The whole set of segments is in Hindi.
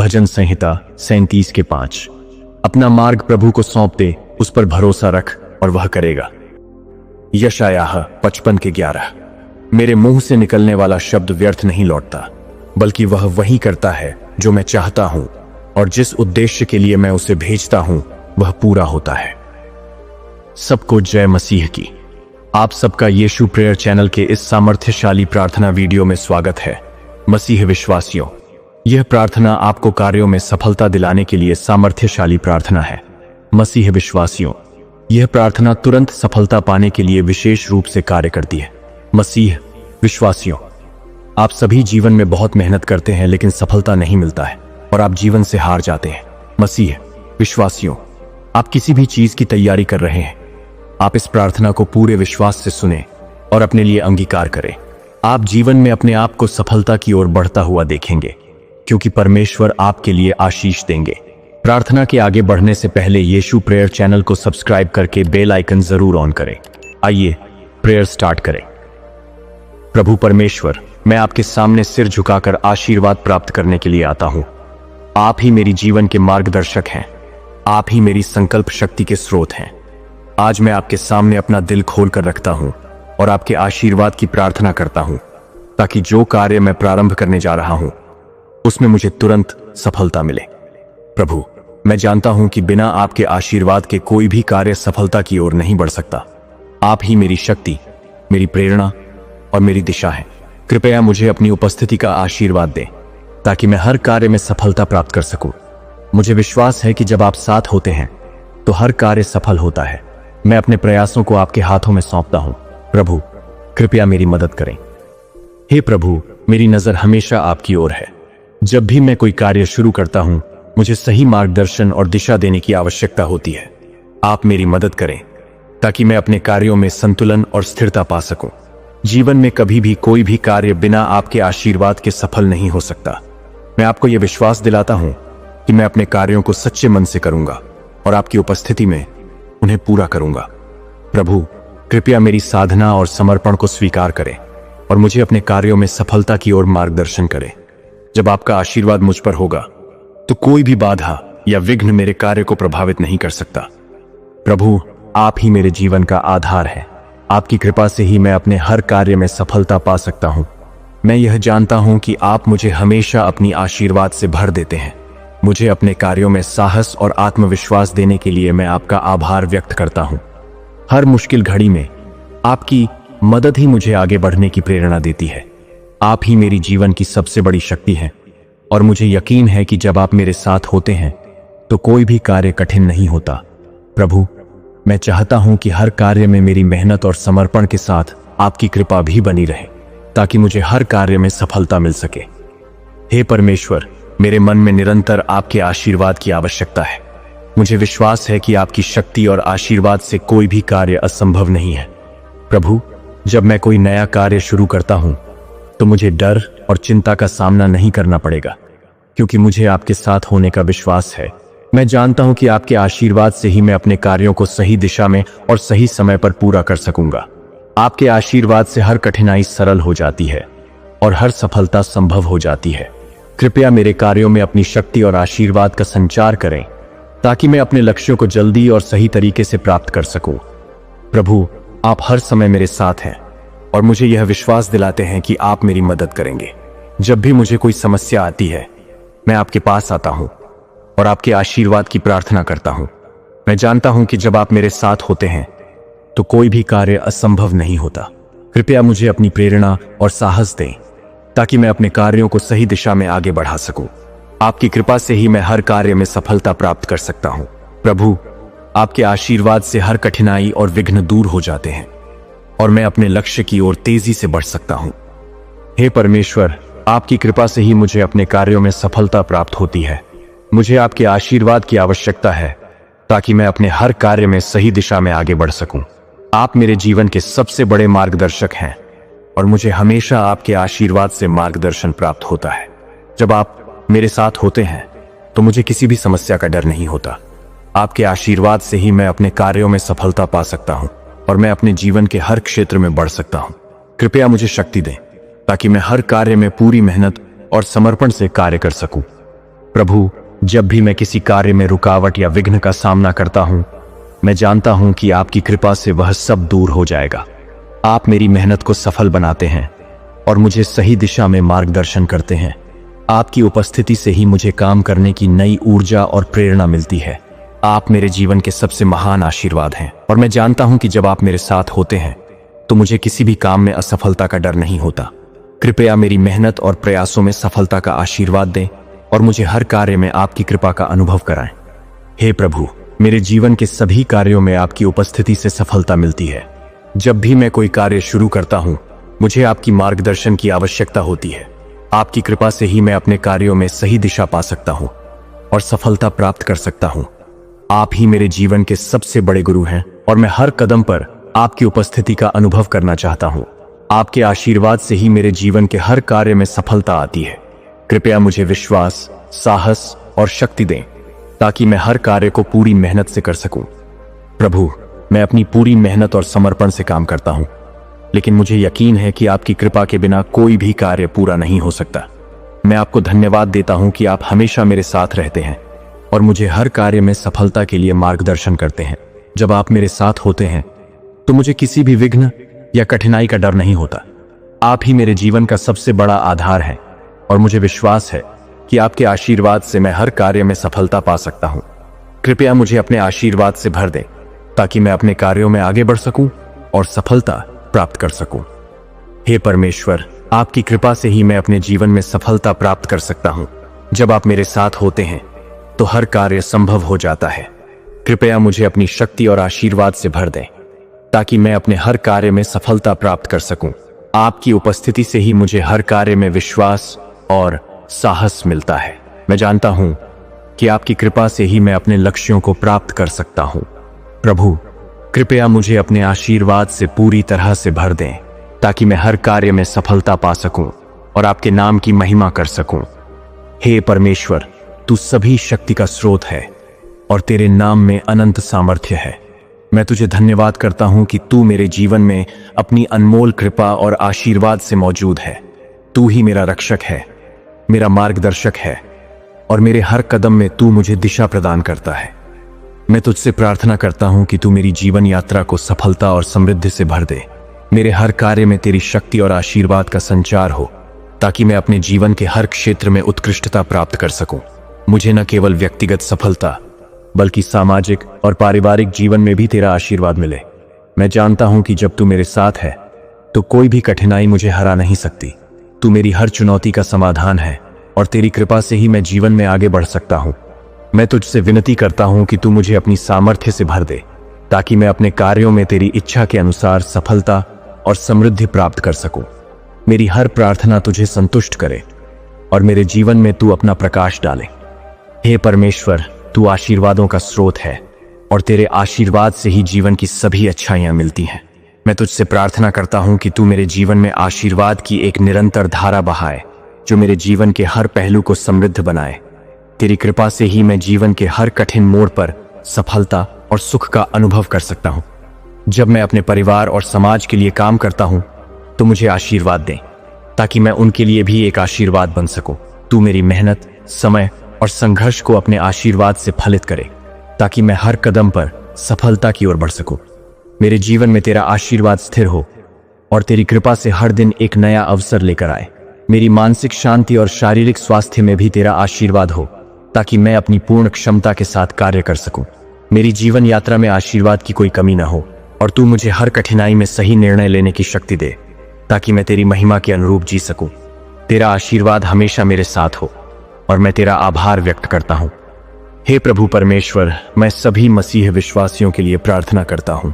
भजन संहिता 37:5। अपना मार्ग प्रभु को सौंप दे, उस पर भरोसा रख और वह करेगा। यशायाह 55:11। मेरे मुंह से निकलने वाला शब्द व्यर्थ नहीं लौटता, बल्कि वह वही करता है जो मैं चाहता हूं, और जिस उद्देश्य के लिए मैं उसे भेजता हूं वह पूरा होता है। सबको जय मसीह की। आप सबका यीशु प्रेयर चैनल के इस सामर्थ्यशाली प्रार्थना वीडियो में स्वागत है। मसीह विश्वासियों, यह प्रार्थना आपको कार्यों में सफलता दिलाने के लिए सामर्थ्यशाली प्रार्थना है। मसीह विश्वासियों, यह प्रार्थना तुरंत सफलता पाने के लिए विशेष रूप से कार्य करती है। मसीह विश्वासियों, आप सभी जीवन में बहुत मेहनत करते हैं लेकिन सफलता नहीं मिलता है और आप जीवन से हार जाते हैं। मसीह विश्वासियों, आप किसी भी चीज की तैयारी कर रहे हैं, आप इस प्रार्थना को पूरे विश्वास से सुने और अपने लिए अंगीकार करें। आप जीवन में अपने आप को सफलता की ओर बढ़ता हुआ देखेंगे, क्योंकि परमेश्वर आपके लिए आशीष देंगे। प्रार्थना के आगे बढ़ने से पहले यीशु प्रेयर चैनल को सब्सक्राइब करके बेल आइकन जरूर ऑन करें। आइए प्रेयर स्टार्ट करें। प्रभु परमेश्वर, मैं आपके सामने सिर झुकाकर आशीर्वाद प्राप्त करने के लिए आता हूं। आप ही मेरी जीवन के मार्गदर्शक हैं, आप ही मेरी संकल्प शक्ति के स्रोत हैं। आज मैं आपके सामने अपना दिल खोल कर रखता हूं और आपके आशीर्वाद की प्रार्थना करता हूं, ताकि जो कार्य मैं प्रारंभ करने जा रहा हूं उसमें मुझे तुरंत सफलता मिले। प्रभु, मैं जानता हूं कि बिना आपके आशीर्वाद के कोई भी कार्य सफलता की ओर नहीं बढ़ सकता। आप ही मेरी शक्ति, मेरी प्रेरणा और मेरी दिशा है। कृपया मुझे अपनी उपस्थिति का आशीर्वाद दें, ताकि मैं हर कार्य में सफलता प्राप्त कर सकूं। मुझे विश्वास है कि जब आप साथ होते हैं तो हर कार्य सफल होता है। मैं अपने प्रयासों को आपके हाथों में सौंपता हूं। प्रभु, कृपया मेरी मदद करें। हे प्रभु, मेरी नजर हमेशा आपकी ओर है। जब भी मैं कोई कार्य शुरू करता हूं, मुझे सही मार्गदर्शन और दिशा देने की आवश्यकता होती है। आप मेरी मदद करें ताकि मैं अपने कार्यों में संतुलन और स्थिरता पा सकूं। जीवन में कभी भी कोई भी कार्य बिना आपके आशीर्वाद के सफल नहीं हो सकता। मैं आपको यह विश्वास दिलाता हूं कि मैं अपने कार्यों को सच्चे मन से करूंगा और आपकी उपस्थिति में उन्हें पूरा करूंगा। प्रभु, कृपया मेरी साधना और समर्पण को स्वीकार करें और मुझे अपने कार्यों में सफलता की ओर मार्गदर्शन करें। जब आपका आशीर्वाद मुझ पर होगा तो कोई भी बाधा या विघ्न मेरे कार्य को प्रभावित नहीं कर सकता। प्रभु, आप ही मेरे जीवन का आधार है। आपकी कृपा से ही मैं अपने हर कार्य में सफलता पा सकता हूं। मैं यह जानता हूं कि आप मुझे हमेशा अपनी आशीर्वाद से भर देते हैं। मुझे अपने कार्यों में साहस और आत्मविश्वास देने के लिए मैं आपका आभार व्यक्त करता हूं। हर मुश्किल घड़ी में आपकी मदद ही मुझे आगे बढ़ने की प्रेरणा देती है। आप ही मेरी जीवन की सबसे बड़ी शक्ति है और मुझे यकीन है कि जब आप मेरे साथ होते हैं तो कोई भी कार्य कठिन नहीं होता। प्रभु, मैं चाहता हूं कि हर कार्य में मेरी मेहनत और समर्पण के साथ आपकी कृपा भी बनी रहे, ताकि मुझे हर कार्य में सफलता मिल सके। हे परमेश्वर, मेरे मन में निरंतर आपके आशीर्वाद की आवश्यकता है। मुझे विश्वास है कि आपकी शक्ति और आशीर्वाद से कोई भी कार्य असंभव नहीं है। प्रभु, जब मैं कोई नया कार्य शुरू करता हूं तो मुझे डर और चिंता का सामना नहीं करना पड़ेगा, क्योंकि मुझे आपके साथ होने का विश्वास है। मैं जानता हूं कि आपके आशीर्वाद से ही मैं अपने कार्यों को सही दिशा में और सही समय पर पूरा कर सकूंगा। आपके आशीर्वाद से हर कठिनाई सरल हो जाती है और हर सफलता संभव हो जाती है। कृपया मेरे कार्यों में अपनी शक्ति और आशीर्वाद का संचार करें, ताकि मैं अपने लक्ष्यों को जल्दी और सही तरीके से प्राप्त कर सकूं। प्रभु, आप हर समय मेरे साथ हैं और मुझे यह विश्वास दिलाते हैं कि आप मेरी मदद करेंगे। जब भी मुझे कोई समस्या आती है, मैं आपके पास आता हूं और आपके आशीर्वाद की प्रार्थना करता हूं। मैं जानता हूं कि जब आप मेरे साथ होते हैं तो कोई भी कार्य असंभव नहीं होता। कृपया मुझे अपनी प्रेरणा और साहस दें, ताकि मैं अपने कार्यों को सही दिशा में आगे बढ़ा सकूं। आपकी कृपा से ही मैं हर कार्य में सफलता प्राप्त कर सकता हूं। प्रभु, आपके आशीर्वाद से हर कठिनाई और विघ्न दूर हो जाते हैं और मैं अपने लक्ष्य की ओर तेजी से बढ़ सकता हूं। हे परमेश्वर, आपकी कृपा से ही मुझे अपने कार्यों में सफलता प्राप्त होती है। मुझे आपके आशीर्वाद की आवश्यकता है, ताकि मैं अपने हर कार्य में सही दिशा में आगे बढ़ सकूं। आप मेरे जीवन के सबसे बड़े मार्गदर्शक हैं और मुझे हमेशा आपके आशीर्वाद से मार्गदर्शन प्राप्त होता है। जब आप मेरे साथ होते हैं तो मुझे किसी भी समस्या का डर नहीं होता। आपके आशीर्वाद से ही मैं अपने कार्यों में सफलता पा सकता हूं और मैं अपने जीवन के हर क्षेत्र में बढ़ सकता हूं। कृपया मुझे शक्ति दें, ताकि मैं हर कार्य में पूरी मेहनत और समर्पण से कार्य कर सकूं। प्रभु, जब भी मैं किसी कार्य में रुकावट या विघ्न का सामना करता हूं, मैं जानता हूं कि आपकी कृपा से वह सब दूर हो जाएगा। आप मेरी मेहनत को सफल बनाते हैं और मुझे सही दिशा में मार्गदर्शन करते हैं। आपकी उपस्थिति से ही मुझे काम करने की नई ऊर्जा और प्रेरणा मिलती है। आप मेरे जीवन के सबसे महान आशीर्वाद हैं और मैं जानता हूं कि जब आप मेरे साथ होते हैं तो मुझे किसी भी काम में असफलता का डर नहीं होता। कृपया मेरी मेहनत और प्रयासों में सफलता का आशीर्वाद दें और मुझे हर कार्य में आपकी कृपा का अनुभव कराएं। हे प्रभु, मेरे जीवन के सभी कार्यों में आपकी उपस्थिति से सफलता मिलती है। जब भी मैं कोई कार्य शुरू करता हूं, मुझे आपकी मार्गदर्शन की आवश्यकता होती है। आपकी कृपा से ही मैं अपने कार्यों में सही दिशा पा सकता हूं और सफलता प्राप्त कर सकता हूं। आप ही मेरे जीवन के सबसे बड़े गुरु हैं और मैं हर कदम पर आपकी उपस्थिति का अनुभव करना चाहता हूं। आपके आशीर्वाद से ही मेरे जीवन के हर कार्य में सफलता आती है। कृपया मुझे विश्वास, साहस और शक्ति दें ताकि मैं हर कार्य को पूरी मेहनत से कर सकूं। प्रभु, मैं अपनी पूरी मेहनत और समर्पण से काम करता हूं, लेकिन मुझे यकीन है कि आपकी कृपा के बिना कोई भी कार्य पूरा नहीं हो सकता। मैं आपको धन्यवाद देता हूं कि आप हमेशा मेरे साथ रहते हैं और मुझे हर कार्य में सफलता के लिए मार्गदर्शन करते हैं। जब आप मेरे साथ होते हैं तो मुझे किसी भी विघ्न या कठिनाई का डर नहीं होता। आप ही मेरे जीवन का सबसे बड़ा आधार है और मुझे विश्वास है कि आपके आशीर्वाद से मैं हर कार्य में सफलता पा सकता हूं। कृपया मुझे अपने आशीर्वाद से भर दें ताकि मैं अपने कार्यों में आगे बढ़ सकूं और सफलता प्राप्त कर सकूं। हे परमेश्वर, आपकी कृपा से ही मैं अपने जीवन में सफलता प्राप्त कर सकता हूं। जब आप मेरे साथ होते हैं तो हर कार्य संभव हो जाता है। कृपया मुझे अपनी शक्ति और आशीर्वाद से भर दें ताकि मैं अपने हर कार्य में सफलता प्राप्त कर सकूं। आपकी उपस्थिति से ही मुझे हर कार्य में विश्वास और साहस मिलता है। मैं जानता हूं कि आपकी कृपा से ही मैं अपने लक्ष्यों को प्राप्त कर सकता हूं। प्रभु, कृपया मुझे अपने आशीर्वाद से पूरी तरह से भर दें ताकि मैं हर कार्य में सफलता पा सकूं और आपके नाम की महिमा कर सकूं। हे परमेश्वर, तू सभी शक्ति का स्रोत है और तेरे नाम में अनंत सामर्थ्य है। मैं तुझे धन्यवाद करता हूं कि तू मेरे जीवन में अपनी अनमोल कृपा और आशीर्वाद से मौजूद है। तू ही मेरा रक्षक है, मेरा मार्गदर्शक है और मेरे हर कदम में तू मुझे दिशा प्रदान करता है। मैं तुझसे प्रार्थना करता हूं कि तू मेरी जीवन यात्रा को सफलता और समृद्धि से भर दे। मेरे हर कार्य में तेरी शक्ति और आशीर्वाद का संचार हो ताकि मैं अपने जीवन के हर क्षेत्र में उत्कृष्टता प्राप्त कर सकूं। मुझे न केवल व्यक्तिगत सफलता बल्कि सामाजिक और पारिवारिक जीवन में भी तेरा आशीर्वाद मिले। मैं जानता हूं कि जब तू मेरे साथ है तो कोई भी कठिनाई मुझे हरा नहीं सकती। तू मेरी हर चुनौती का समाधान है और तेरी कृपा से ही मैं जीवन में आगे बढ़ सकता हूं। मैं तुझसे विनती करता हूं कि तू मुझे अपनी सामर्थ्य से भर दे ताकि मैं अपने कार्यों में तेरी इच्छा के अनुसार सफलता और समृद्धि प्राप्त कर सकूं। मेरी हर प्रार्थना तुझे संतुष्ट करे और मेरे जीवन में तू अपना प्रकाश डाले। हे परमेश्वर, तू आशीर्वादों का स्रोत है और तेरे आशीर्वाद से ही जीवन की सभी अच्छाइयां मिलती हैं। मैं तुझसे प्रार्थना करता हूं कि तू मेरे जीवन में आशीर्वाद की एक निरंतर धारा बहाए जो मेरे जीवन के हर पहलू को समृद्ध बनाए। तेरी कृपा से ही मैं जीवन के हर कठिन मोड़ पर सफलता और सुख का अनुभव कर सकता हूं। जब मैं अपने परिवार और समाज के लिए काम करता हूं तो मुझे आशीर्वाद दें ताकि मैं उनके लिए भी एक आशीर्वाद बन सकूं। तू मेरी मेहनत, समय और संघर्ष को अपने आशीर्वाद से फलित करे ताकि मैं हर कदम पर सफलता की ओर बढ़ सकूं। मेरे जीवन में तेरा आशीर्वाद स्थिर हो और तेरी कृपा से हर दिन एक नया अवसर लेकर आए। मेरी मानसिक शांति और शारीरिक स्वास्थ्य में भी तेरा आशीर्वाद हो ताकि मैं अपनी पूर्ण क्षमता के साथ कार्य कर सकूं। मेरी जीवन यात्रा में आशीर्वाद की कोई कमी न हो और तू मुझे हर कठिनाई में सही निर्णय लेने की शक्ति दे ताकि मैं तेरी महिमा के अनुरूप जी सकूं। तेरा आशीर्वाद हमेशा मेरे साथ हो और मैं तेरा आभार व्यक्त करता हूं। हे प्रभु परमेश्वर, मैं सभी मसीह विश्वासियों के लिए प्रार्थना करता हूं।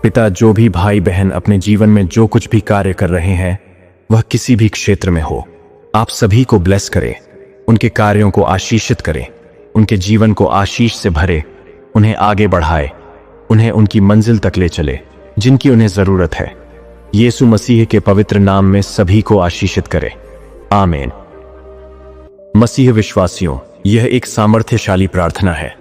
पिता, जो भी भाई बहन अपने जीवन में जो कुछ भी कार्य कर रहे हैं वह किसी भी क्षेत्र में हो, आप सभी को ब्लेस करें, उनके कार्यों को आशीषित करें, उनके जीवन को आशीष से भरे, उन्हें आगे बढ़ाए, उन्हें उनकी मंजिल तक ले चले जिनकी उन्हें जरूरत है। यीशु मसीह के पवित्र नाम में सभी को आशीषित करे, आमीन। मसीह विश्वासियों, यह एक सामर्थ्यशाली प्रार्थना है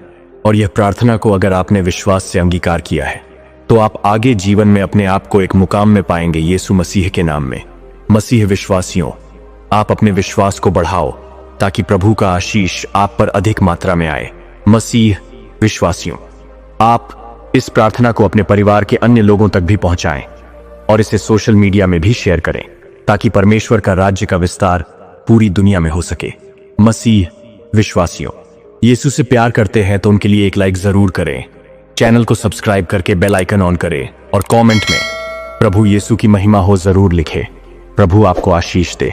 और यह प्रार्थना को अगर आपने विश्वास से अंगीकार किया है तो आप आगे जीवन में अपने आप को एक मुकाम में पाएंगे यीशु मसीह के नाम में। मसीह विश्वासियों, आप अपने विश्वास को बढ़ाओ ताकि प्रभु का आशीष आप पर अधिक मात्रा में आए। मसीह विश्वासियों, आप इस प्रार्थना को अपने परिवार के अन्य लोगों तक भी पहुंचाएं और इसे सोशल मीडिया में भी शेयर करें ताकि परमेश्वर का राज्य का विस्तार पूरी दुनिया में हो सके। मसीह विश्वासियों, यीशु से प्यार करते हैं तो उनके लिए एक लाइक जरूर करें, चैनल को सब्सक्राइब करके बेल आइकन ऑन करें और कमेंट में प्रभु यीशु की महिमा हो जरूर लिखें। प्रभु आपको आशीष दे।